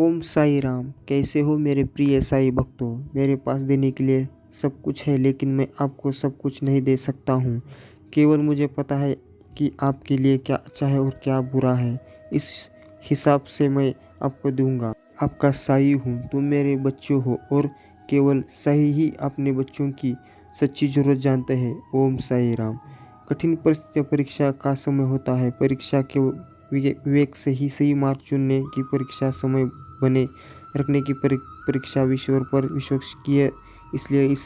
ओम साई राम। कैसे हो मेरे प्रिय साई भक्तों। मेरे पास देने के लिए सब कुछ है, लेकिन मैं आपको सब कुछ नहीं दे सकता हूँ। केवल मुझे पता है कि आपके लिए क्या अच्छा है और क्या बुरा है। इस हिसाब से मैं आपको दूंगा। आपका साई हूँ, तुम मेरे बच्चे हो और केवल साई ही अपने बच्चों की सच्ची ज़रूरत जानते हैं। ओम साई राम। कठिन परिस्थितियाँ परीक्षा का समय होता है। परीक्षा के विवेक से ही सही मार्ग चुनने की परीक्षा समय बने रखने की परीक्षा ईश्वर पर विश्वास किए। इसलिए इस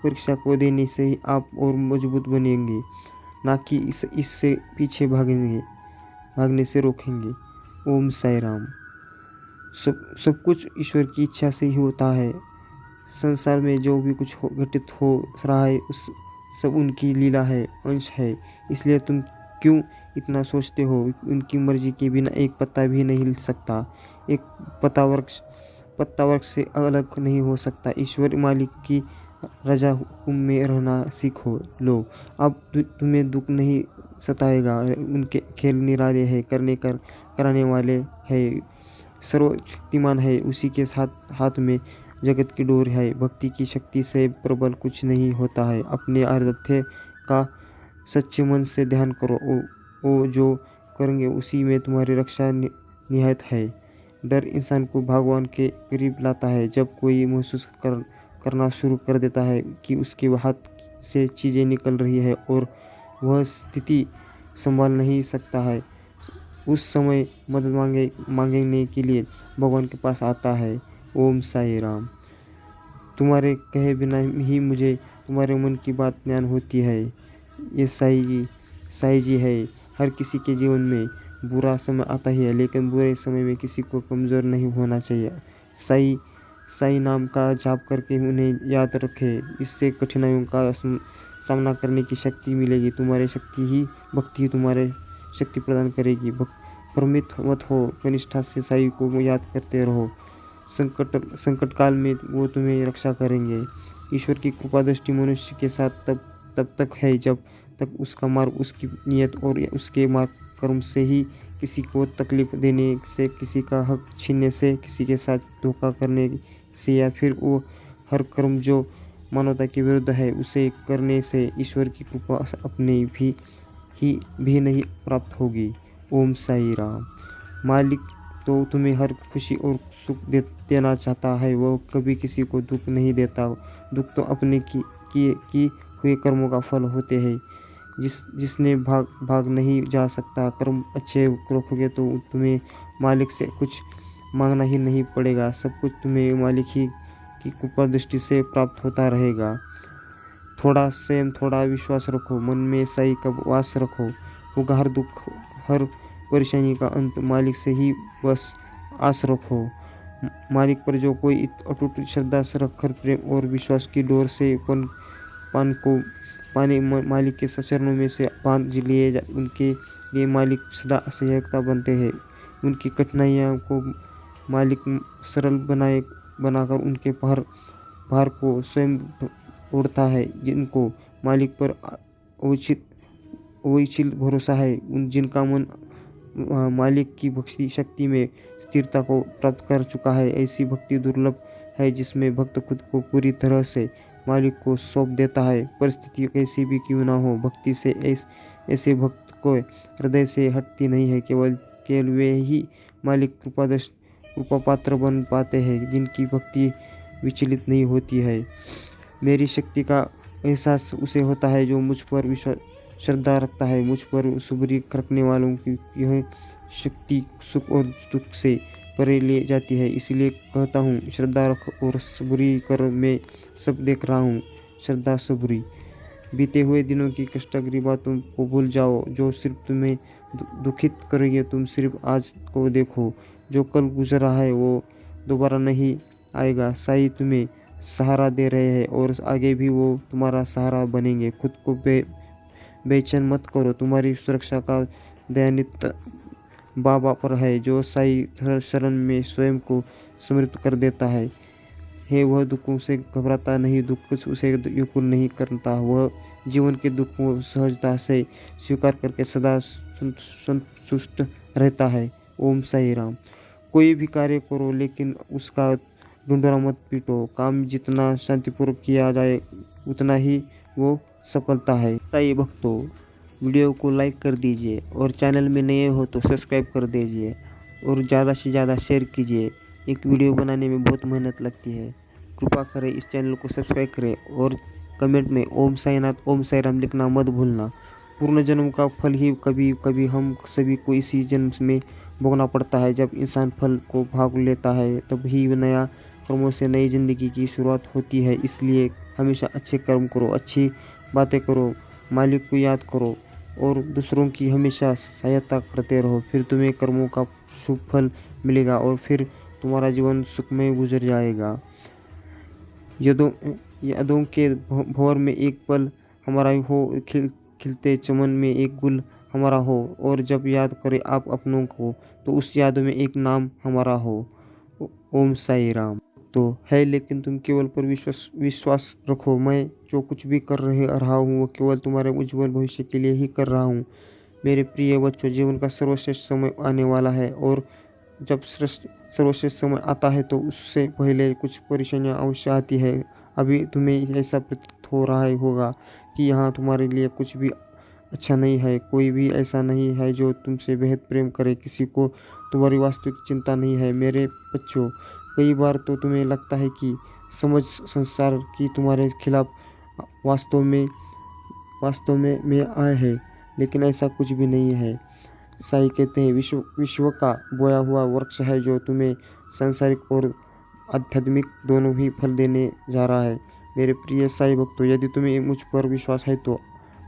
परीक्षा को देने से ही आप और मजबूत बनेंगे, ना कि इससे पीछे भागने से रोकेंगे। ओम साई राम। सब कुछ ईश्वर की इच्छा से ही होता है। संसार में जो भी कुछ घटित हो रहा है उस सब उनकी लीला है, अंश है। इसलिए तुम क्यों इतना सोचते हो। उनकी मर्जी के बिना एक पत्ता भी नहीं हिल सकता। एक पत्ता वृक्ष से अलग नहीं हो सकता। ईश्वर मालिक की रजा हुक्म में रहना सीखो लो। अब तुम्हें दुख नहीं सताएगा। उनके खेल निराले है, कराने वाले है, सर्वशक्तिमान है। उसी के साथ हाथ में जगत की डोर है। भक्ति की शक्ति से प्रबल कुछ नहीं होता है। अपने आराध्य का सच्चे मन से ध्यान करो। वो जो करेंगे उसी में तुम्हारी रक्षा निहित है। डर इंसान को भगवान के करीब लाता है। जब कोई महसूस करना शुरू कर देता है कि उसके हाथ से चीज़ें निकल रही है और वह स्थिति संभाल नहीं सकता है, उस समय मदद मांगने के लिए भगवान के पास आता है। ओम साई राम। तुम्हारे कहे बिना ही मुझे तुम्हारे मन की बात ज्ञान होती है। ये साई जी है। हर किसी के जीवन में बुरा समय आता ही है, लेकिन बुरे समय में किसी को कमज़ोर नहीं होना चाहिए। साई साई नाम का जाप करके उन्हें याद रखें। इससे कठिनाइयों का सामना करने की शक्ति मिलेगी। तुम्हारी भक्ति ही तुम्हारे शक्ति प्रदान करेगी। भ्रमित मत हो, निष्ठा से साई को याद करते रहो। संकट काल में वो तुम्हें रक्षा करेंगे। ईश्वर की कृपा दृष्टि मनुष्य के साथ तब तक है जब तक उसका मार्ग, उसकी नियत और उसके मार्ग कर्म से ही किसी को तकलीफ देने से, किसी का हक छीनने से, किसी के साथ धोखा करने से, या फिर वो हर कर्म जो मानवता के विरुद्ध है उसे करने से ईश्वर की कृपा अपने भी नहीं प्राप्त होगी। ओम साई राम। मालिक तो तुम्हें हर खुशी और सुख देना चाहता है। वह कभी किसी को दुख नहीं देता। दुख तो अपने की हुए कर्मों का फल होते हैं, जिसने भाग नहीं जा सकता। कर्म अच्छे रखोगे तो तुम्हें मालिक से कुछ मांगना ही नहीं पड़ेगा। सब कुछ तुम्हें मालिक ही की कृपा दृष्टि से प्राप्त होता रहेगा। थोड़ा संयम, थोड़ा विश्वास रखो। मन में साई का वास रखो। होगा हर दुख, हर परेशानी का अंत मालिक से ही बस आस रखो। मालिक पर जो कोई अटूट श्रद्धा से रखकर प्रेम और विश्वास की डोर से पाने मालिक के चरणों में से बांध लिए, उनके लिए मालिक सदा सहायता बनते हैं। उनकी कठिनाइयों को मालिक सरल बनाकर उनके भार को स्वयं उड़ता है। जिनको मालिक पर अविचल भरोसा है, जिनका मन मालिक की भक्ति शक्ति में स्थिरता को प्राप्त कर चुका है, ऐसी भक्ति दुर्लभ है जिसमें भक्त खुद को पूरी तरह से मालिक को सौंप देता है। परिस्थिति कैसी भी क्यों ना हो, भक्ति से ऐसे भक्त को हृदय से हटती नहीं है। केवल वे ही मालिक कृपा पात्र बन पाते हैं जिनकी भक्ति विचलित नहीं होती है। मेरी शक्ति का एहसास उसे होता है जो मुझ पर श्रद्धा रखता है। मुझ पर सुबरी रखने वालों की यह शक्ति सुख और दुख से परे ले जाती है। इसलिए कहता हूँ, श्रद्धा रख और सबूरी कर। मैं सब देख रहा हूँ। श्रद्धा सबूरी। बीते हुए दिनों की कष्टकारी बातों को भूल जाओ जो सिर्फ तुम्हें दुखित करेंगे। तुम सिर्फ आज को देखो। जो कल गुजरा है वो दोबारा नहीं आएगा। साई तुम्हें सहारा दे रहे हैं और आगे भी वो तुम्हारा सहारा बनेंगे। खुद को बेचैन मत करो। तुम्हारी सुरक्षा का दयानित बाबा पर है, जो साई शरण में स्वयं को समर्पित कर देता है। वह दुखों से घबराता नहीं, दुख उसे युकुल नहीं करता। वह जीवन के दुख को सहजता से स्वीकार करके सदा संतुष्ट रहता है। ओम साई राम। कोई भी कार्य करो लेकिन उसका ढिंढोरा मत पीटो। काम जितना शांतिपूर्वक किया जाए उतना ही वो सफलता है। साई भक्तों, वीडियो को लाइक कर दीजिए और चैनल में नए हो तो सब्सक्राइब कर दीजिए और ज़्यादा से ज़्यादा शेयर कीजिए। एक वीडियो बनाने में बहुत मेहनत लगती है। कृपा करें इस चैनल को सब्सक्राइब करें और कमेंट में ओम साईनाथ ओम साई राम लिखना मत भूलना। पूर्ण जन्म का फल ही कभी कभी हम सभी को इसी जन्म में भोगना पड़ता है। जब इंसान फल को भाग लेता है तब ही नया कर्मों से नई जिंदगी की शुरुआत होती है। इसलिए हमेशा अच्छे कर्म करो, अच्छी बातें करो, मालिक को याद करो और दूसरों की हमेशा सहायता करते रहो। फिर तुम्हें कर्मों का शुभ फल मिलेगा और फिर तुम्हारा जीवन सुखमय गुजर जाएगा। यादों के भंवर में एक पल हमारा हो, खिलते चमन में एक गुल हमारा हो। और जब याद करें आप अपनों को तो उस याद में एक नाम हमारा हो। ओम साई राम। तो है लेकिन तुम केवल पर विश्वास रखो। मैं जो कुछ भी कर रहा हूँ वो केवल तुम्हारे उज्जवल भविष्य के लिए ही कर रहा हूँ। मेरे प्रिय बच्चों, जीवन का सर्वश्रेष्ठ समय आने वाला है और जब सर्वश्रेष्ठ समय आता है तो उससे पहले कुछ परेशानियाँ अवश्य आती है। अभी तुम्हें ऐसा प्रतीत हो रहा होगा कि यहाँ तुम्हारे लिए कुछ भी अच्छा नहीं है। कोई भी ऐसा नहीं है जो तुमसे बेहद प्रेम करे। किसी को तुम्हारी वास्तविक चिंता नहीं है। मेरे बच्चों, कई बार तो तुम्हें लगता है कि समझ संसार की तुम्हारे खिलाफ वास्तव में आए है, लेकिन ऐसा कुछ भी नहीं है। साई कहते हैं विश्व का बोया हुआ वृक्ष है जो तुम्हें सांसारिक और आध्यात्मिक दोनों ही फल देने जा रहा है। मेरे प्रिय साई भक्तों, यदि तुम्हें मुझ पर विश्वास है तो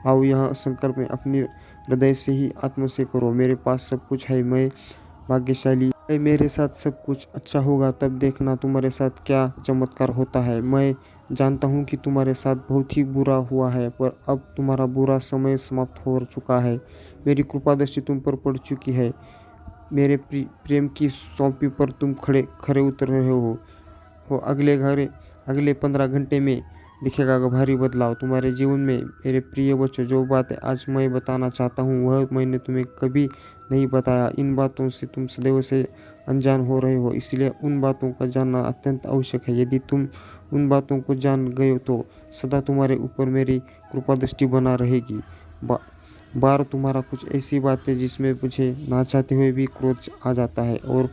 आओ यहाँ संकल्प में अपनी हृदय से ही आत्मा से करो। मेरे पास सब कुछ है, मैं भाग्यशाली है, मेरे साथ सब कुछ अच्छा होगा। तब देखना तुम्हारे साथ क्या चमत्कार होता है। मैं जानता हूँ कि तुम्हारे साथ बहुत ही बुरा हुआ है, पर अब तुम्हारा बुरा समय समाप्त हो चुका है। मेरी कृपा दृष्टि तुम पर पड़ चुकी है। मेरे प्रेम की सौंपी पर तुम खरे उतर रहे हो। अगले 15 घंटे में दिखेगा भारी बदलाव तुम्हारे जीवन में। मेरे प्रिय बच्चों, जो बातें आज मैं बताना चाहता हूँ वह मैंने तुम्हें कभी नहीं बताया। इन बातों से तुम सदैव से अनजान हो रहे हो, इसलिए उन बातों का जानना अत्यंत आवश्यक है। यदि तुम उन बातों को जान गए तो सदा तुम्हारे ऊपर मेरी कृपा दृष्टि बना रहेगी। बार तुम्हारा कुछ ऐसी बातें जिसमें मुझे ना चाहते हुए भी क्रोध आ जाता है और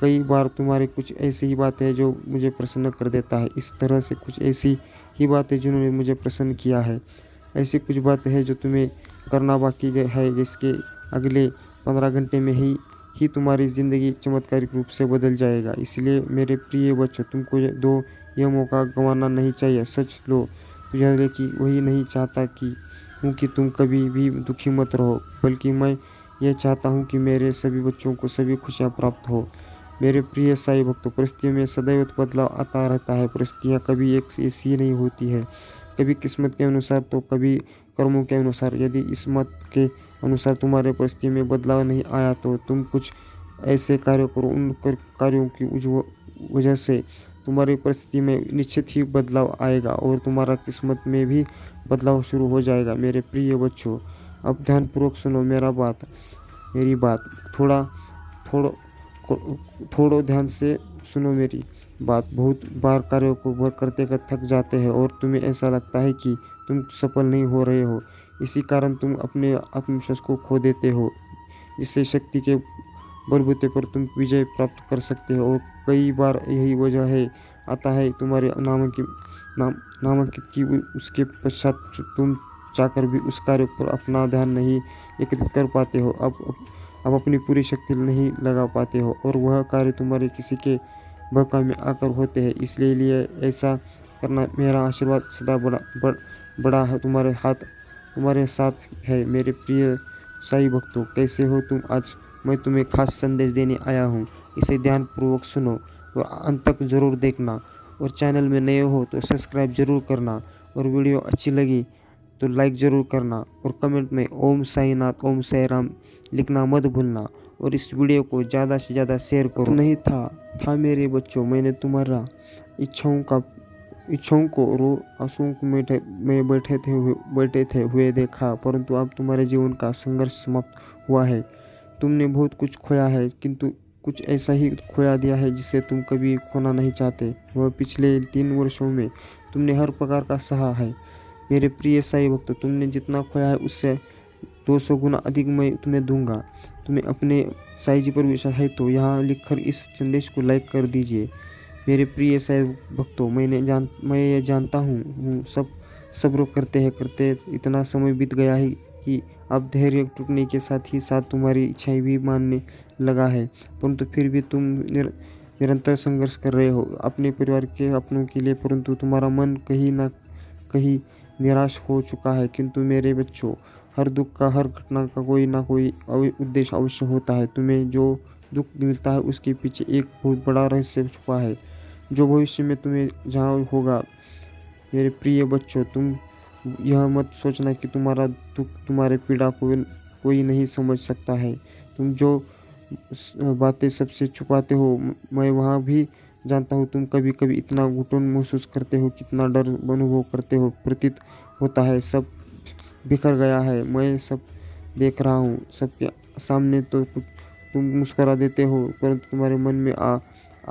कई बार तुम्हारी कुछ ऐसी ही बातें हैं जो मुझे प्रसन्न कर देता है। इस तरह से कुछ ऐसी ही बातें जिन्होंने मुझे प्रसन्न किया है। ऐसी कुछ बातें हैं जो तुम्हें करना बाकी है, जिसके अगले 15 घंटे में ही तुम्हारी ज़िंदगी चमत्कारिक रूप से बदल जाएगा। इसलिए मेरे प्रिय बच्चों, तुमको यह मौका गंवाना नहीं चाहिए। सच लो तो यह है कि वही नहीं चाहता कि तुम कभी भी दुखी मत रहो, बल्कि मैं यह चाहता हूँ कि मेरे सभी बच्चों को सभी खुशियाँ प्राप्त हो। मेरे प्रिय साई भक्तों, परिस्थितियों में सदैव बदलाव आता रहता है। परिस्थितियाँ कभी एक ऐसी नहीं होती है, कभी किस्मत के अनुसार तो कभी कर्मों के अनुसार। यदि किस्मत के अनुसार तुम्हारे परिस्थिति में बदलाव नहीं आया तो तुम कुछ ऐसे कार्य करो, उन कार्यों की वजह से तुम्हारी परिस्थिति में निश्चित ही बदलाव आएगा और तुम्हारा किस्मत में भी बदलाव शुरू हो जाएगा। मेरे प्रिय बच्चों, अब ध्यानपूर्वक सुनो मेरी बात। थोड़ा ध्यान से सुनो मेरी बात। बहुत बार कार्यों को करते थक जाते हैं और तुम्हें ऐसा लगता है कि तुम सफल नहीं हो रहे हो। इसी कारण तुम अपने आत्मविश्वास को खो देते हो, जिससे शक्ति के बलबूते पर तुम विजय प्राप्त कर सकते हो। और कई बार यही वजह आता है तुम्हारे नामांकित की उसके पश्चात तुम चाहकर भी उस कार्य पर अपना ध्यान नहीं एकत्रित कर पाते हो। अब अपनी पूरी शक्ति नहीं लगा पाते हो और वह कार्य तुम्हारे किसी के भूमिका में आकर होते हैं। इसलिए ऐसा करना मेरा आशीर्वाद सदा बड़ा है तुम्हारे साथ है। मेरे प्रिय साई भक्तों, कैसे हो तुम? आज मैं तुम्हें खास संदेश देने आया हूँ, इसे ध्यानपूर्वक सुनो और अंत तक जरूर देखना। और चैनल में नए हो तो सब्सक्राइब जरूर करना और वीडियो अच्छी लगी तो लाइक ज़रूर करना और कमेंट में ओम साईनाथ ओम साई राम लिखना मत भूलना। और इस वीडियो को ज़्यादा से ज़्यादा शेयर करो। नहीं था मेरे बच्चों, मैंने तुम्हारा इच्छाओं को आंसुओं में बैठे थे हुए देखा, परंतु अब तुम्हारे जीवन का संघर्ष समाप्त हुआ है। तुमने बहुत कुछ खोया है, किंतु कुछ ऐसा ही खोया दिया है जिसे तुम कभी खोना नहीं चाहते। वह पिछले 3 वर्षों में तुमने हर प्रकार का सहा है। मेरे प्रिय साईं भक्त, तुमने जितना खोया है उससे 200 गुना अधिक मैं तुम्हें दूंगा। तुम्हें अपने साईं जी पर विश्वास है तो यहाँ लिखकर इस संदेश को लाइक कर दीजिए। मेरे प्रिय साईं भक्तों, मैं ये जानता हूँ सब सब्र करते इतना समय बीत गया है कि अब धैर्य टूटने के साथ ही साथ तुम्हारी इच्छाएं भी मानने लगा है, परंतु फिर भी तुम निरंतर संघर्ष कर रहे हो अपने परिवार के अपनों के लिए, परंतु तुम्हारा मन कहीं ना कहीं निराश हो चुका है। किंतु मेरे बच्चों, हर दुख का, हर घटना का कोई ना कोई उद्देश्य अवश्य होता है। तुम्हें जो दुख मिलता है उसके पीछे एक बहुत बड़ा रहस्य छुपा है, जो भविष्य में तुम्हें जहाँ होगा। मेरे प्रिय बच्चों, तुम यह मत सोचना कि तुम्हारा दुख, तुम्हारे पीड़ा को कोई नहीं समझ सकता है। तुम जो बातें सबसे छुपाते हो, मैं वहाँ भी जानता हूँ। तुम कभी कभी इतना घुटन महसूस करते हो, कितना डर अनुभव करते हो, प्रतीत होता है सब बिखर गया है। मैं सब देख रहा हूँ, सबके सामने तो कुछ तुम मुस्कुरा देते हो, परंतु तुम्हारे मन में आ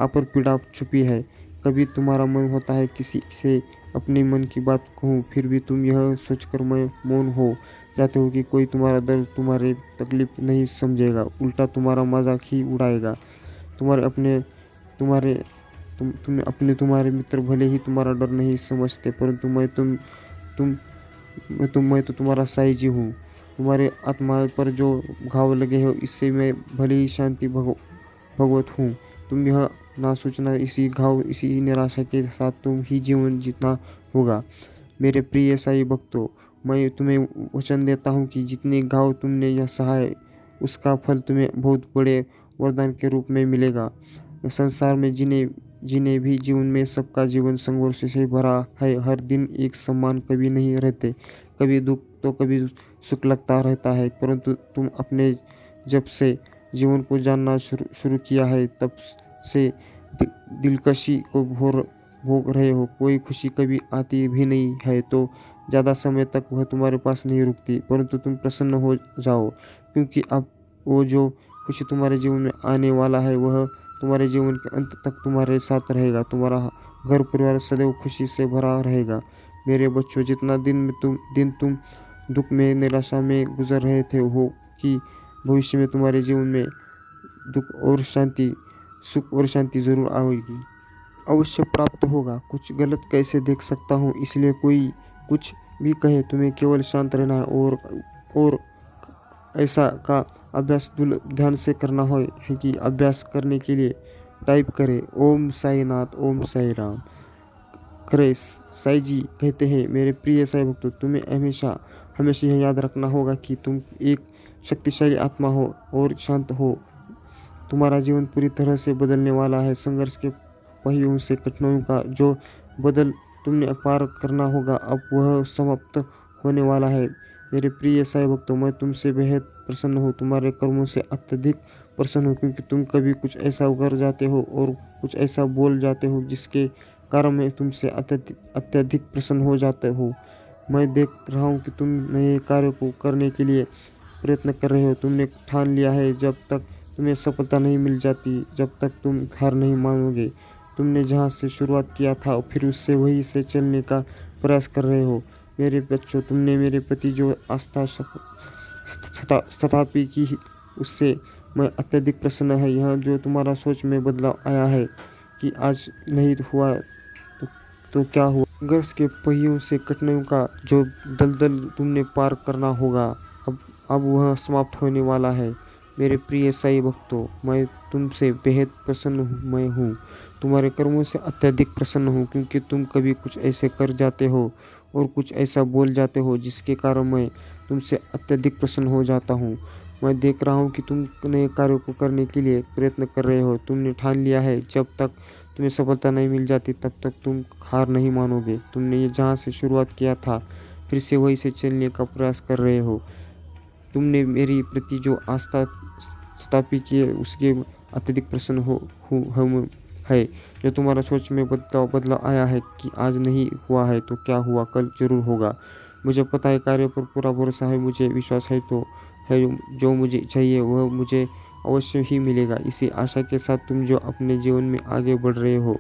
पर पीड़ा छुपी है। कभी तुम्हारा मन होता है किसी से अपने मन की बात कहूँ, फिर भी तुम यह सोचकर मैं मौन हो जाते हो कि कोई तुम्हारा दर्द, तुम्हारी तकलीफ नहीं समझेगा, उल्टा तुम्हारा मजाक ही उड़ाएगा। तुम्हारे तुम्हारे मित्र भले ही तुम्हारा डर नहीं समझते, परंतु मैं तो तुम्हारा साईं जी हूँ। तुम्हारे आत्मा पर जो घाव लगे हो, इससे मैं भले ही शांति भगवत हूँ। तुम यह ना सोचना, इसी घाव, इसी निराशा के साथ तुम ही जीवन जीतना होगा। मेरे प्रिय साईं भक्तों, मैं तुम्हें वचन देता हूँ कि जितने घाव तुमने यह सहा है, उसका फल तुम्हें बहुत बड़े वरदान के रूप में मिलेगा। संसार में जिन्हें भी जीवन में सबका जीवन संघर्ष से भरा है। हर दिन एक समान कभी नहीं रहते, कभी दुख तो कभी सुख लगता रहता है, परंतु तुम अपने जब से जीवन को जानना शुरू किया है, तब से दिलकशी को भोग रहे हो। कोई खुशी कभी आती भी नहीं है तो ज़्यादा समय तक वह तुम्हारे पास नहीं रुकती, परंतु तुम प्रसन्न हो जाओ, क्योंकि अब वो जो खुशी तुम्हारे जीवन में आने वाला है, वह तुम्हारे जीवन के अंत तक तुम्हारे साथ रहेगा। तुम्हारा घर परिवार सदैव खुशी से भरा रहेगा। मेरे बच्चों, जितना दिन तुम दुख में, निराशा में गुजर रहे थे हो, कि भविष्य में तुम्हारे जीवन में सुख और शांति जरूर आएगी, अवश्य प्राप्त होगा। कुछ गलत कैसे देख सकता हूँ, इसलिए कोई कुछ भी कहे, तुम्हें केवल शांत रहना है और ऐसा का अभ्यास ध्यान से करना है कि अभ्यास करने के लिए टाइप करें ओम साईनाथ, ओम साई राम करे। साईं जी कहते हैं, मेरे प्रिय साईं भक्तों, तुम्हें हमेशा यह याद रखना होगा कि तुम एक शक्तिशाली आत्मा हो और शांत हो। तुम्हारा जीवन पूरी तरह से बदलने वाला है। संघर्ष के पहियों से कठिनाइयों का जो बदल तुमने पार करना होगा, अब वह समाप्त होने वाला है। मेरे प्रिय साईं भक्तों, मैं तुमसे बेहद प्रसन्न हूँ, तुम्हारे कर्मों से अत्यधिक प्रसन्न हूँ, क्योंकि तुम कभी कुछ ऐसा कर जाते हो और कुछ ऐसा बोल जाते हो जिसके कारण मैं तुमसे अत्यधिक प्रसन्न हो जाते हो। मैं देख रहा हूँ कि तुम नए कार्य को करने के लिए प्रयत्न कर रहे हो। तुमने ठान लिया है, जब तक तुम्हें सफलता नहीं मिल जाती, जब तक तुम हार नहीं मानोगे। तुमने जहाँ से शुरुआत किया था फिर उससे वहीं से चलने का प्रयास कर रहे हो। मेरे बच्चों, तुमने मेरे प्रति जो आस्था स्थापित की, उससे मैं अत्यधिक प्रसन्न है। यह जो तुम्हारा सोच में बदलाव आया है कि आज नहीं हुआ तो क्या हुआ, संघर्ष के पहियों से कठिनाइयों का जो दलदल तुमने पार करना होगा, अब वह समाप्त होने वाला है। मेरे प्रिय साईं भक्तों, मैं तुमसे बेहद प्रसन्न हूँ, तुम्हारे कर्मों से अत्यधिक प्रसन्न हूँ, क्योंकि तुम कभी कुछ ऐसे कर जाते हो और कुछ ऐसा बोल जाते हो जिसके कारण मैं तुमसे अत्यधिक प्रसन्न हो जाता हूँ। मैं देख रहा हूँ कि तुम नए कार्यों को करने के लिए प्रयत्न कर रहे हो। तुमने ठान लिया है, जब तक तुम्हें सफलता नहीं मिल जाती तब तक तुम हार नहीं मानोगे। तुमने ये जहाँ से शुरुआत किया था फिर से वहीं से चलने का प्रयास कर रहे हो। तुमने मेरी प्रति जो आस्था स्थापित की है, उसके अत्यधिक प्रसन्न है। जो तुम्हारा सोच में बदलाव आया है कि आज नहीं हुआ है तो क्या हुआ, कल जरूर होगा। मुझे पता है, कार्य पर पूरा भरोसा है, मुझे विश्वास है जो मुझे चाहिए वह मुझे अवश्य ही मिलेगा। इसी आशा के साथ तुम जो अपने जीवन में आगे बढ़ रहे हो,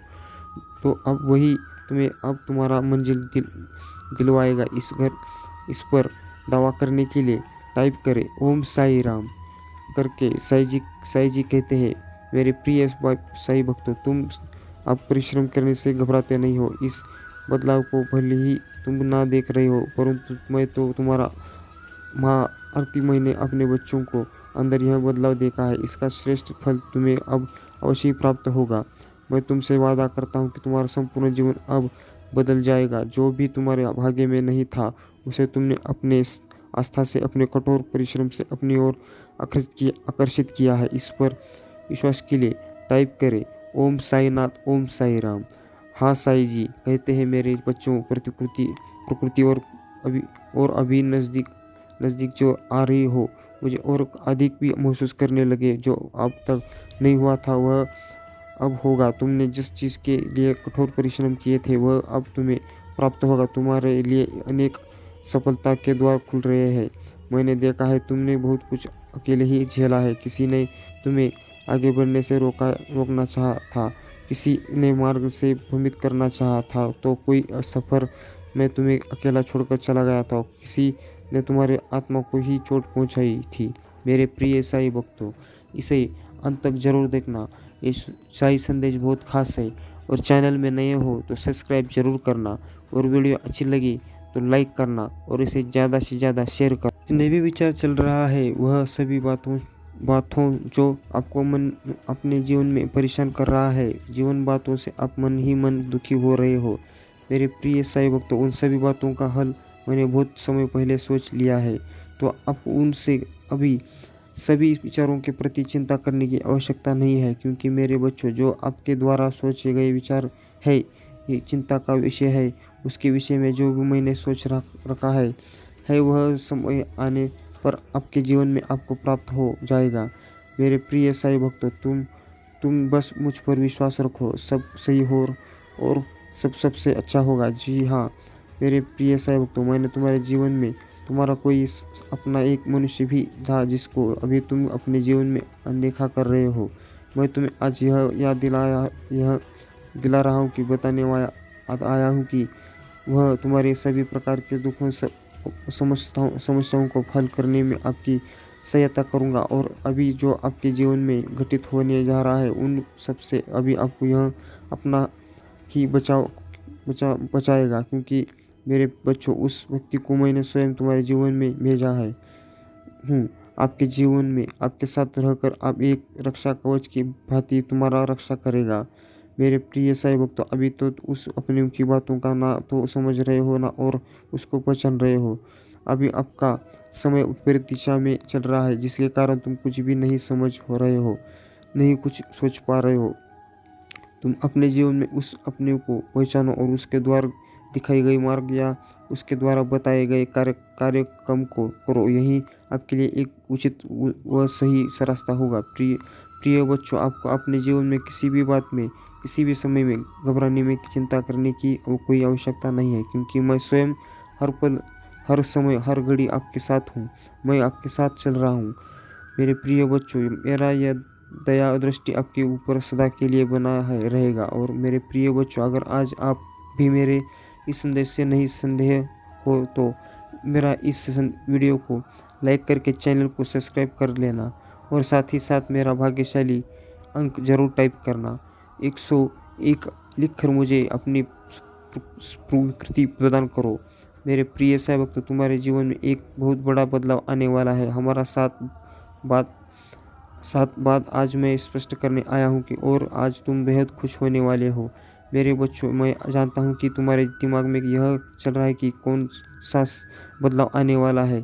तो अब वही तुम्हें अब तुम्हारा मंजिल दिलवाएगा। इस पर दावा करने के लिए टाइप करें ओम साई राम करके। साई जी कहते हैं, मेरे प्रिय साई भक्तों, तुम अब परिश्रम करने से घबराते नहीं हो। इस बदलाव को भले ही तुम ना देख रहे हो, परंतु मैं तो तुम्हारा माँ आरती मैंने अपने बच्चों को अंदर यह बदलाव देखा है। इसका श्रेष्ठ फल तुम्हें अब अवश्य ही प्राप्त होगा। मैं तुमसे वादा करता हूँ कि तुम्हारा संपूर्ण जीवन अब बदल जाएगा। जो भी तुम्हारे भाग्य में नहीं था, उसे तुमने अपने आस्था से, अपने कठोर परिश्रम से अपनी ओर आकर्षित किया है। इस पर विश्वास के लिए टाइप करें ओम साईनाथ, ओम साई राम। हाँ साई जी कहते हैं, मेरे बच्चों, प्रकृति और अभी नज़दीक जो आ रही हो, मुझे और अधिक भी महसूस करने लगे। जो अब तक नहीं हुआ था वह अब होगा। तुमने जिस चीज़ के लिए कठोर परिश्रम किए थे वह अब तुम्हें प्राप्त होगा। तुम्हारे लिए अनेक सफलता के द्वार खुल रहे हैं। मैंने देखा है तुमने बहुत कुछ अकेले ही झेला है। किसी ने तुम्हें आगे बढ़ने से रोकना चाहा था, किसी ने मार्ग से भ्रमित करना चाहा था, तो कोई सफ़र में तुम्हें अकेला छोड़कर चला गया था, किसी ने तुम्हारे आत्मा को ही चोट पहुंचाई थी। मेरे प्रिय साई भक्तों, इसे अंत तक जरूर देखना। ये साई संदेश बहुत खास है। और चैनल में नए हो तो सब्सक्राइब जरूर करना, और वीडियो अच्छी लगी तो लाइक करना, और इसे ज़्यादा से ज़्यादा शेयर कर। जितने भी विचार चल रहा है वह सभी बातों जो आपको अपने जीवन में परेशान कर रहा है, जीवन बातों से आप मन दुखी हो रहे हो, मेरे प्रिय साई भक्तों, उन सभी बातों का हल मैंने बहुत समय पहले सोच लिया है। तो आप उनसे अभी सभी विचारों के प्रति चिंता करने की आवश्यकता नहीं है, क्योंकि मेरे बच्चों, जो आपके द्वारा सोचे गए विचार है, ये चिंता का विषय है। उसके विषय में जो भी मैंने सोच रखा है वह समय आने पर आपके जीवन में आपको प्राप्त हो जाएगा। मेरे प्रिय साई भक्तों, तुम बस मुझ पर विश्वास रखो, सब सही हो और सबसे अच्छा होगा। जी हाँ मेरे प्रिय साई भक्तों, मैंने तुम्हारे जीवन में तुम्हारा कोई अपना एक मनुष्य भी था जिसको अभी तुम अपने जीवन में अनदेखा कर रहे हो। मैं तुम्हें आज यह याद दिला रहा हूँ कि बताने आया हूँ कि वह तुम्हारे सभी प्रकार के दुखों समस्याओं को हल करने में आपकी सहायता करूंगा। और अभी जो आपके जीवन में घटित होने जा रहा है उन सबसे अभी आपको यह अपना ही बचाएगा, क्योंकि मेरे बच्चों, उस व्यक्ति को मैंने स्वयं तुम्हारे जीवन में भेजा हूँ। आपके जीवन में आपके साथ रहकर आप एक रक्षा कवच की भांति तुम्हारा रक्षा करेगा। मेरे प्रिय साई भक्तों, अभी तो उस अपने की बातों का ना तो समझ रहे हो ना और उसको पहचान रहे हो। अभी आपका समय विपरीत दिशा में चल रहा है, जिसके कारण तुम कुछ भी नहीं समझ हो रहे हो, नहीं कुछ सोच पा रहे हो। तुम अपने जीवन में उस अपने को पहचानो और उसके द्वारा दिखाई गई मार्ग या उसके द्वारा बताए गए कार्यक्रम को करो। यही आपके लिए एक उचित व सही रास्ता होगा। प्रिय बच्चों, आपको अपने जीवन में किसी भी बात में, किसी भी समय में घबराने में, चिंता करने की कोई आवश्यकता नहीं है, क्योंकि मैं स्वयं हर पल, हर समय, हर घड़ी आपके साथ हूँ। मैं आपके साथ चल रहा हूँ। मेरे प्रिय बच्चों, मेरा यह दया दृष्टि आपके ऊपर सदा के लिए बना रहेगा। और मेरे प्रिय बच्चों, अगर आज आप भी मेरे इस संदेश से नहीं संदेह हो तो मेरा इस वीडियो को लाइक करके चैनल को सब्सक्राइब कर लेना, और साथ ही साथ मेरा भाग्यशाली अंक जरूर टाइप करना। 101 लिखकर मुझे अपनी प्रकृति प्रदान करो। मेरे प्रिय साई भक्तों, तुम्हारे जीवन में एक बहुत बड़ा बदलाव आने वाला है। हमारा साथ बात आज मैं स्पष्ट करने आया हूँ कि और आज तुम बेहद खुश होने वाले हो। मेरे बच्चों, मैं जानता हूँ कि तुम्हारे दिमाग में यह चल रहा है कि कौन सा बदलाव आने वाला है।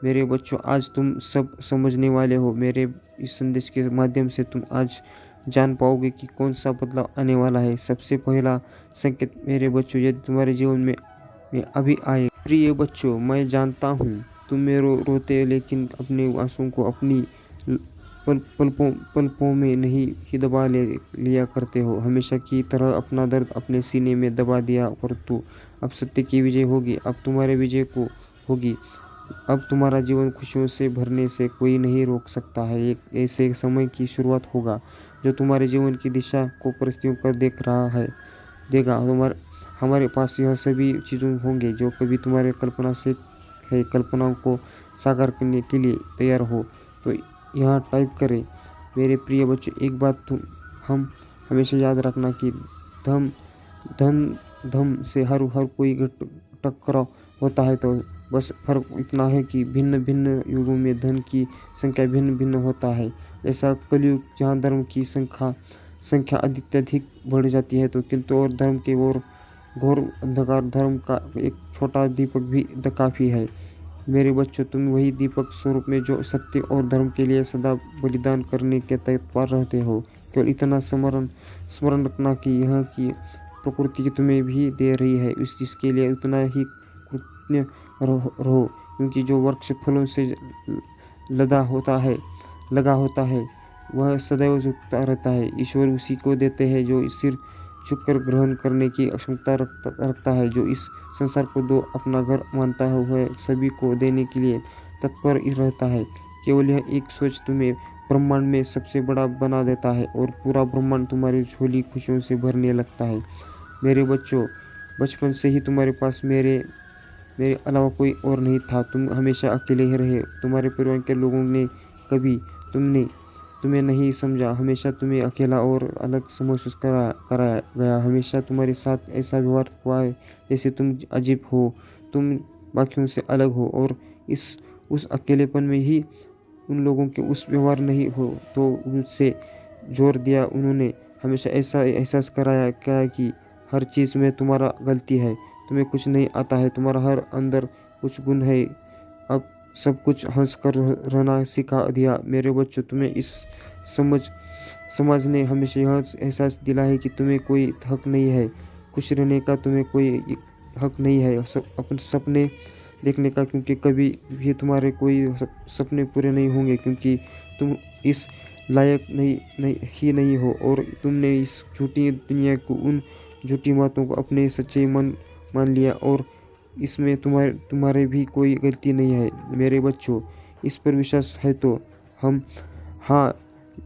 मेरे बच्चों, आज तुम सब समझने वाले हो। मेरे इस संदेश के माध्यम से तुम आज जान पाओगे कि कौन सा बदलाव आने वाला है। सबसे पहला संकेत मेरे बच्चों, यदि तुम्हारे जीवन में अभी आए। प्रिय बच्चों, मैं जानता हूँ तुम मेरे रोते, लेकिन अपने आंसुओं को अपनी पलकों में नहीं ही दबा लिया करते हो। हमेशा की तरह अपना दर्द अपने सीने में दबा दिया, परंतु अब सत्य की विजय होगी। अब तुम्हारे विजय को होगी। अब तुम्हारा जीवन खुशियों से भरने से कोई नहीं रोक सकता है। एक ऐसे समय की शुरुआत होगा जो तुम्हारे जीवन की दिशा को परिस्थितियों कर देख रहा है देगा। हमारे पास यह सभी चीज़ें होंगे जो कभी तुम्हारे कल्पना से है। कल्पनाओं को साकार करने के लिए तैयार हो तो यहाँ टाइप करें। मेरे प्रिय बच्चों, एक बात हम हमेशा याद रखना कि धम धन धम से हर हर कोई टकराव होता है। तो बस फर्क इतना है कि भिन्न भिन्न युगों में धन की संख्या भिन्न भिन्न होता है। ऐसा कलयुग जहाँ धर्म की संख्या अत्यधिक बढ़ जाती है तो किंतु और धर्म के और घोर अंधकार धर्म का एक छोटा दीपक भी काफी है। मेरे बच्चों, तुम वही दीपक स्वरूप में जो सत्य और धर्म के लिए सदा बलिदान करने के तत्पर रहते हो। केवल इतना स्मरण रखना कि यह की प्रकृति तुम्हें भी दे रही है इस जिसके लिए उतना ही कृतज्ञ रहो, क्योंकि जो वृक्ष फलों से लगा होता है वह सदैव झुकता रहता है। ईश्वर उसी को देते हैं जो सिर झुककर ग्रहण करने की क्षमता रखता है। जो इस संसार को दो अपना घर मानता है वह सभी को देने के लिए तत्पर रहता है। केवल यह एक सोच तुम्हें ब्रह्मांड में सबसे बड़ा बना देता है और पूरा ब्रह्मांड तुम्हारी झोली खुशियों से भरने लगता है। मेरे बच्चों, बचपन से ही तुम्हारे पास मेरे अलावा कोई और नहीं था। तुम हमेशा अकेले ही रहे। तुम्हारे परिवार के लोगों ने कभी तुम्हें नहीं समझा। हमेशा तुम्हें अकेला और अलग महसूस कराया गया। हमेशा तुम्हारे साथ ऐसा व्यवहार हुआ है जैसे तुम अजीब हो, तुम बाकियों से अलग हो। और उस अकेलेपन में ही उन लोगों के उस व्यवहार नहीं हो तो मुझसे जोर दिया। उन्होंने हमेशा ऐसा एहसास कराया क्या कि हर चीज़ में तुम्हारा गलती है, तुम्हें कुछ नहीं आता है, तुम्हारा हर अंदर कुछ गुण है। अब सब कुछ हंस कर रहना सिखा दिया। मेरे बच्चों, तुम्हें इस समाज ने हमेशा यह एहसास दिलाया है कि तुम्हें कोई हक नहीं है खुश रहने का, तुम्हें कोई हक नहीं है अपने सपने देखने का, क्योंकि कभी भी तुम्हारे कोई सपने पूरे नहीं होंगे, क्योंकि तुम इस लायक नहीं हो। और तुमने इस झूठी दुनिया को उन झूठी बातों को अपने सच्चे मन मान लिया और इसमें तुम्हारे भी कोई गलती नहीं है। मेरे बच्चों, इस पर विश्वास है तो हम हाँ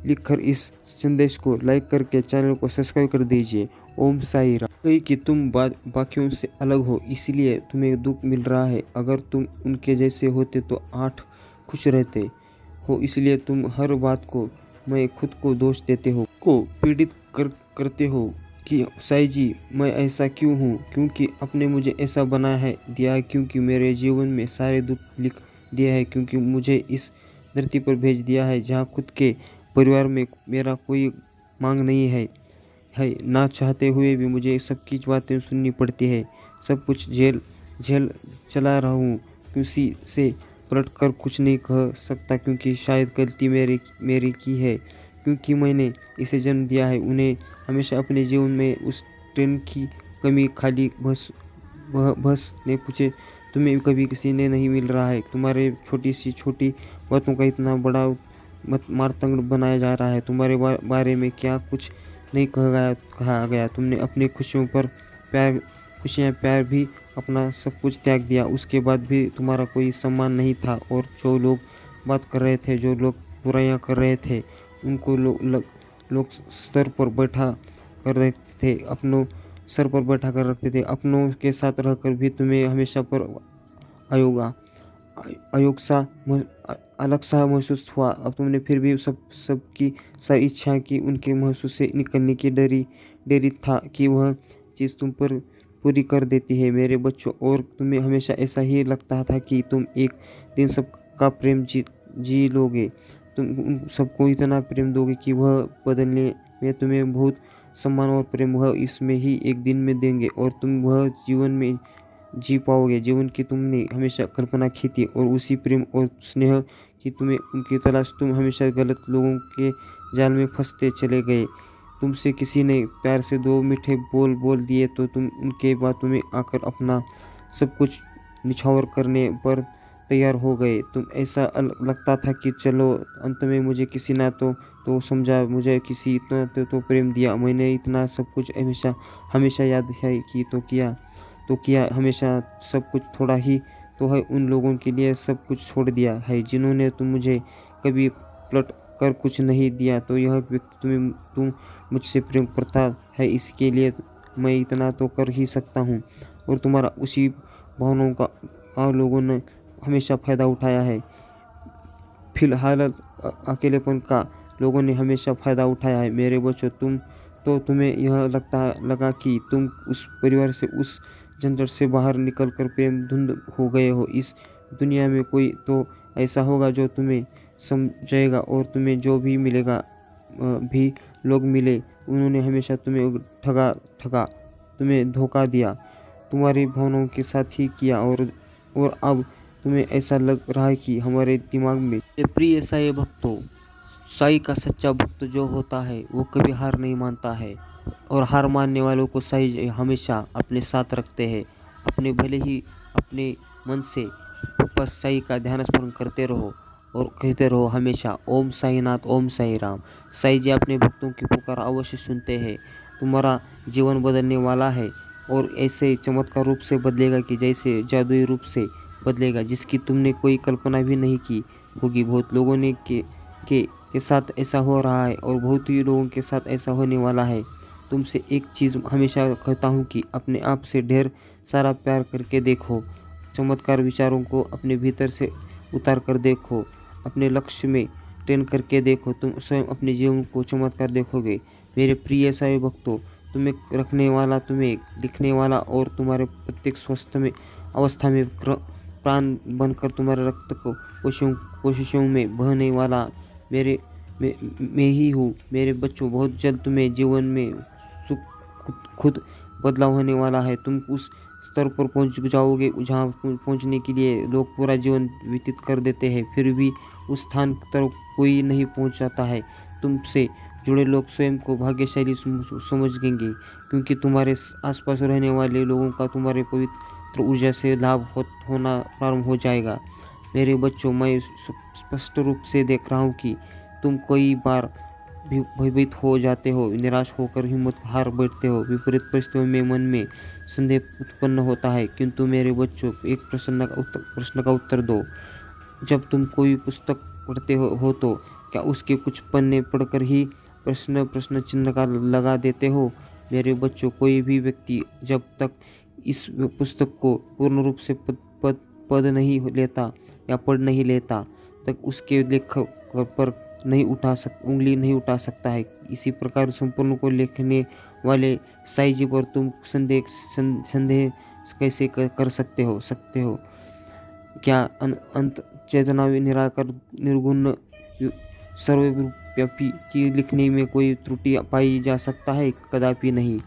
लिखकर इस संदेश को लाइक करके चैनल को सब्सक्राइब कर दीजिए। ओम साई राम। कही कि तुम बाकियों से अलग हो इसलिए तुम्हें दुख मिल रहा है। अगर तुम उनके जैसे होते तो 8 खुश रहते हो, इसलिए तुम हर बात को मैं खुद को दोष देते हो, को पीड़ित करते हो कि साई जी मैं ऐसा क्यों हूँ, क्योंकि आपने मुझे ऐसा बनाया दिया है, क्योंकि मेरे जीवन में सारे दुख लिख दिया है, क्योंकि मुझे इस धरती पर भेज दिया है जहाँ खुद के परिवार में मेरा कोई मांग नहीं है ना चाहते हुए भी मुझे सबकी बातें सुननी पड़ती है। सब कुछ झेल चला रहा हूँ, किसी से पलट कर कुछ नहीं कह सकता, क्योंकि शायद गलती मेरी की है, क्योंकि मैंने इसे जन्म दिया है। उन्हें हमेशा अपने जीवन में उस ट्रेन की कमी खाली बस ने पूछे, तुम्हें कभी किसी ने नहीं मिल रहा है। तुम्हारे छोटी बातों का इतना बड़ा मारतंग बनाया जा रहा है। तुम्हारे बारे में क्या कुछ नहीं कहा गया। तुमने अपनी खुशियों प्यार भी अपना सब कुछ त्याग दिया। उसके बाद भी तुम्हारा कोई सम्मान नहीं था। और जो लोग बात कर रहे थे, जो लोग बुराइयां कर रहे थे, उनको लोग सर पर बैठा कर रखते थे। अपनों के साथ रहकर भी तुम्हें हमेशा पर अलग सा महसूस हुआ। अब तुमने फिर भी सबकी सारी इच्छा की उनके महसूस से निकलने की डरी था कि वह चीज़ तुम पर पूरी कर देती है। मेरे बच्चों, और तुम्हें हमेशा ऐसा ही लगता था कि तुम एक दिन सबका प्रेम जी लोगे। तुम उन सबको इतना प्रेम दोगे कि वह बदलने में तुम्हें बहुत सम्मान और प्रेम वह इसमें ही एक दिन में देंगे और तुम वह जीवन में जी पाओगे जीवन की तुमने हमेशा कल्पना की थी। और उसी प्रेम और स्नेह की तुम्हें उनकी तलाश, तुम हमेशा गलत लोगों के जाल में फंसते चले गए। तुमसे किसी ने प्यार से 2 मीठे बोल दिए तो तुम उनके बातों में आकर अपना सब कुछ निछावर करने पर तैयार हो गए। तुम ऐसा लगता था कि चलो अंत में मुझे किसी ना तो समझा, मुझे किसी इतना तो प्रेम दिया। मैंने इतना सब कुछ हमेशा याद है कि तो किया हमेशा सब कुछ तो है उन लोगों के लिए सब कुछ छोड़ दिया है जिन्होंने मुझे कभी पलट कर कुछ नहीं दिया। तो यह व्यक्ति तुम मुझसे प्रेम करता है, इसके लिए मैं इतना तो कर ही सकता हूँ। और तुम्हारा उसी भावनाओं का लोगों ने हमेशा फ़ायदा उठाया है। फिलहाल अकेलेपन का लोगों ने हमेशा फ़ायदा उठाया है। मेरे बच्चों, तुम्हें यह लगा कि तुम उस परिवार से, उस झंझट से बाहर निकल कर प्रेम धुंध हो गए हो। इस दुनिया में कोई तो ऐसा होगा जो तुम्हें समझेगा, और तुम्हें जो भी मिलेगा भी लोग मिले, उन्होंने हमेशा तुम्हें ठगा तुम्हें धोखा दिया, तुम्हारी भावनाओं के साथ ही किया। और अब तुम्हें ऐसा लग रहा है कि हमारे दिमाग में। प्रिय साईं भक्तों, साईं का सच्चा भक्त जो होता है वो कभी हार नहीं मानता है, और हार मानने वालों को साईं हमेशा अपने साथ रखते हैं। अपने भले ही अपने मन से बस साईं का ध्यान स्मरण करते रहो और कहते रहो हमेशा ओम साईनाथ, ओम साई राम। साईं जी अपने भक्तों की पुकार अवश्य सुनते हैं। तुम्हारा जीवन बदलने वाला है, और ऐसे चमत्कार रूप से बदलेगा कि जैसे जादुई रूप से बदलेगा, जिसकी तुमने कोई कल्पना भी नहीं की होगी। बहुत लोगों ने के साथ ऐसा हो रहा है, और बहुत ही लोगों के साथ ऐसा होने वाला है। तुमसे एक चीज़ हमेशा कहता हूँ कि अपने आप से ढेर सारा प्यार करके देखो। चमत्कार विचारों को अपने भीतर से उतार कर देखो। अपने लक्ष्य में ट्रेन करके देखो। तुम स्वयं अपने जीवन को चमत्कार देखोगे। मेरे प्रिय साईं भक्तों, तुम्हें रखने वाला, तुम्हें लिखने वाला, और तुम्हारे प्रत्येक स्वस्थ में अवस्था में प्राण बनकर तुम्हारे रक्त को कोशिशों में बहने वाला मैं ही हूँ। मेरे बच्चों, बहुत जल्द तुम्हें जीवन में सुख खुद बदलाव होने वाला है। तुम उस स्तर पर पहुँच जाओगे जहाँ पहुँचने के लिए लोग पूरा जीवन व्यतीत कर देते हैं, फिर भी उस स्थान तक कोई नहीं पहुँच जाता है। तुमसे जुड़े लोग स्वयं को भाग्यशाली समझेंगे, क्योंकि तुम्हारे आसपास रहने वाले लोगों का तुम्हारे पवित्र ऊर्जा से लाभ होना प्रारंभ हो जाएगा। मेरे बच्चों, मैं स्पष्ट रूप से देख रहा हूँ कि तुम कई बार भयभीत हो जाते हो, निराश होकर हिम्मत हार बैठते हो। विपरीत परिस्थितियों में मन में संदेह उत्पन्न होता है, किंतु मेरे बच्चों, एक प्रश्न का उत्तर दो। जब तुम कोई पुस्तक पढ़ते हो तो क्या उसके कुछ पन्ने पढ़कर ही प्रश्न चिन्ह का लगा देते हो? मेरे बच्चों, कोई भी व्यक्ति जब तक इस पुस्तक को पूर्ण रूप से पद नहीं लेता या पढ़ नहीं लेता, तक उसके लेखक पर उंगली नहीं उठा सकता है। इसी प्रकार संपूर्ण को लिखने वाले साईं जी पर तुम संदेह कैसे कर सकते हो? क्या अंत चेतना निराकार निर्गुण सर्वव्यापी की लिखने में कोई त्रुटि पाई जा सकता है? कदापि नहीं।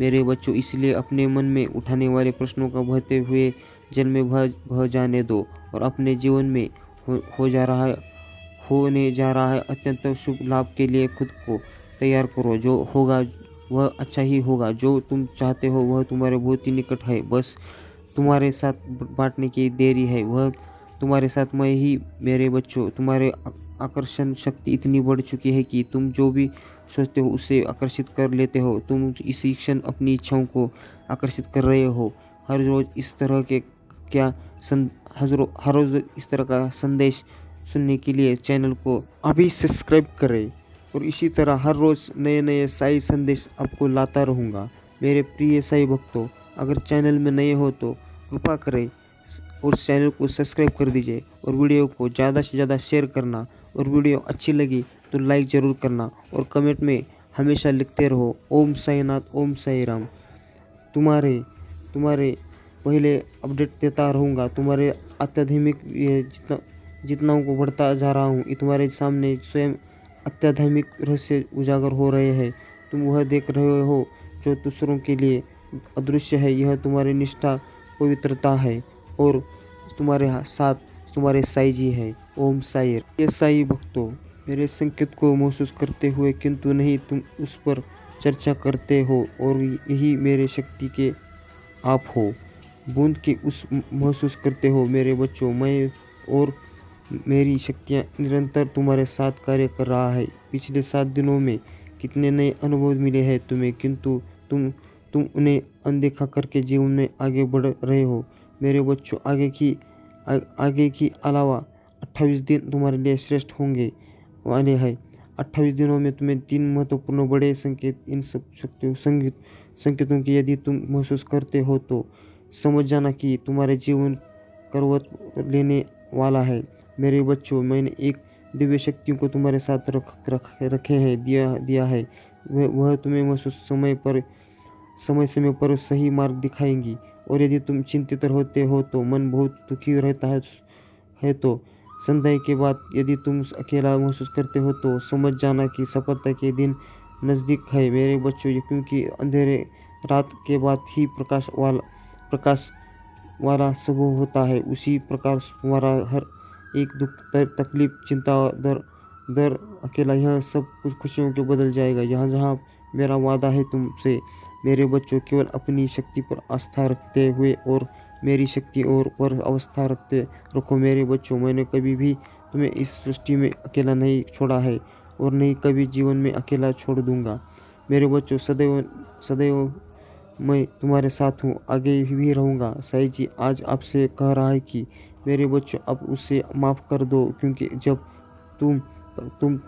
मेरे बच्चों, इसलिए अपने मन में उठाने वाले प्रश्नों का बहते हुए जल में बह जाने दो, और अपने जीवन में होने जा रहा है अत्यंत शुभ लाभ के लिए खुद को तैयार करो। जो होगा वह अच्छा ही होगा। जो तुम चाहते हो वह तुम्हारे बहुत ही निकट है, बस तुम्हारे साथ बांटने की देरी है। वह तुम्हारे साथ मैं ही। मेरे बच्चों, तुम्हारे आकर्षण शक्ति इतनी बढ़ चुकी है कि तुम जो भी सोचते हो उसे आकर्षित कर लेते हो। तुम इसी क्षण अपनी इच्छाओं को आकर्षित कर रहे हो। हर रोज़ इस तरह का संदेश सुनने के लिए चैनल को अभी सब्सक्राइब करें, और इसी तरह हर रोज़ नए नए साईं संदेश आपको लाता रहूँगा। मेरे प्रिय साईं भक्तों, अगर चैनल में नए हो तो कृपा करें और चैनल को सब्सक्राइब कर दीजिए, और वीडियो को ज़्यादा से ज़्यादा शेयर करना, और वीडियो अच्छी लगी तो लाइक ज़रूर करना, और कमेंट में हमेशा लिखते रहो ओम साईनाथ, ओम साई राम। तुम्हारे पहले अपडेट देता रहूँगा। तुम्हारे आध्यात्मिक जितना को बढ़ता जा रहा हूँ, तुम्हारे सामने स्वयं आध्यात्मिक रहस्य उजागर हो रहे हैं। तुम वह देख रहे हो जो दूसरों के लिए अदृश्य है। यह तुम्हारी निष्ठा, पवित्रता है, और तुम्हारे साथ तुम्हारे साईं जी है। ओम साई। ये साईं भक्तों, मेरे संकेत को महसूस करते हुए किंतु नहीं तुम उस पर चर्चा करते हो, और यही मेरे शक्ति के आप हो। बूंद के उस महसूस करते हो मेरे बच्चों। मैं और मेरी शक्तियाँ निरंतर तुम्हारे साथ कार्य कर रहा है। पिछले 7 दिनों में कितने नए अनुभव मिले हैं तुम्हें, किंतु तुम उन्हें अनदेखा करके जीवन में आगे बढ़ रहे हो। मेरे बच्चों, आगे की आगे के अलावा 28 दिन तुम्हारे लिए श्रेष्ठ होंगे वाले हैं। 28 दिनों में तुम्हें 3 महत्वपूर्ण बड़े संकेत, इन सब संकेतों की यदि तुम महसूस करते हो तो समझ जाना कि तुम्हारे जीवन करवट लेने वाला है। मेरे बच्चों, मैंने एक दिव्य शक्तियों को तुम्हारे साथ रखे हैं दिया है। वह तुम्हें महसूस समय समय पर सही मार्ग दिखाएंगी। और यदि तुम चिंतित होते हो तो मन बहुत दुखी रहता है तो संध्या के बाद यदि तुम अकेला महसूस करते हो तो समझ जाना कि सफलता के दिन नज़दीक है मेरे बच्चों। क्योंकि अंधेरे रात के बाद ही प्रकाश वाला शुभ होता है। उसी प्रकार तुम्हारा हर एक दुख, तकलीफ, चिंता, दर अकेला, यह सब कुछ खुशियों के बदल जाएगा। यहाँ जहाँ मेरा वादा है तुमसे मेरे बच्चों, केवल अपनी शक्ति पर आस्था रखते हुए और मेरी शक्ति और पर आस्था रखो मेरे बच्चों। मैंने कभी भी तुम्हें इस सृष्टि में अकेला नहीं छोड़ा है और नहीं कभी जीवन में अकेला छोड़ दूंगा मेरे बच्चों। सदैव मैं तुम्हारे साथ हूँ, आगे भी रहूँगा। साईं जी आज आपसे कह रहा है कि मेरे बच्चों, अब उसे माफ़ कर दो, क्योंकि जब तुम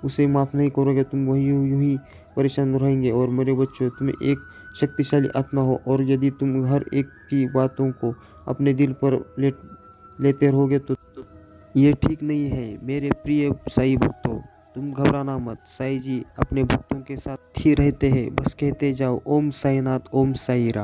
उसे माफ़ नहीं करोगे तुम वही यूं ही परेशान रहेंगे। और मेरे बच्चों, तुम्हें एक शक्तिशाली आत्मा हो और यदि तुम हर एक की बातों को अपने दिल पर लेते रहोगे तो ये ठीक नहीं है। मेरे प्रिय साईं भक्तों, तुम घबराना मत। साईं जी अपने भक्तों के साथ ही रहते हैं, बस कहते जाओ ओम साईनाथ, ओम साई राम।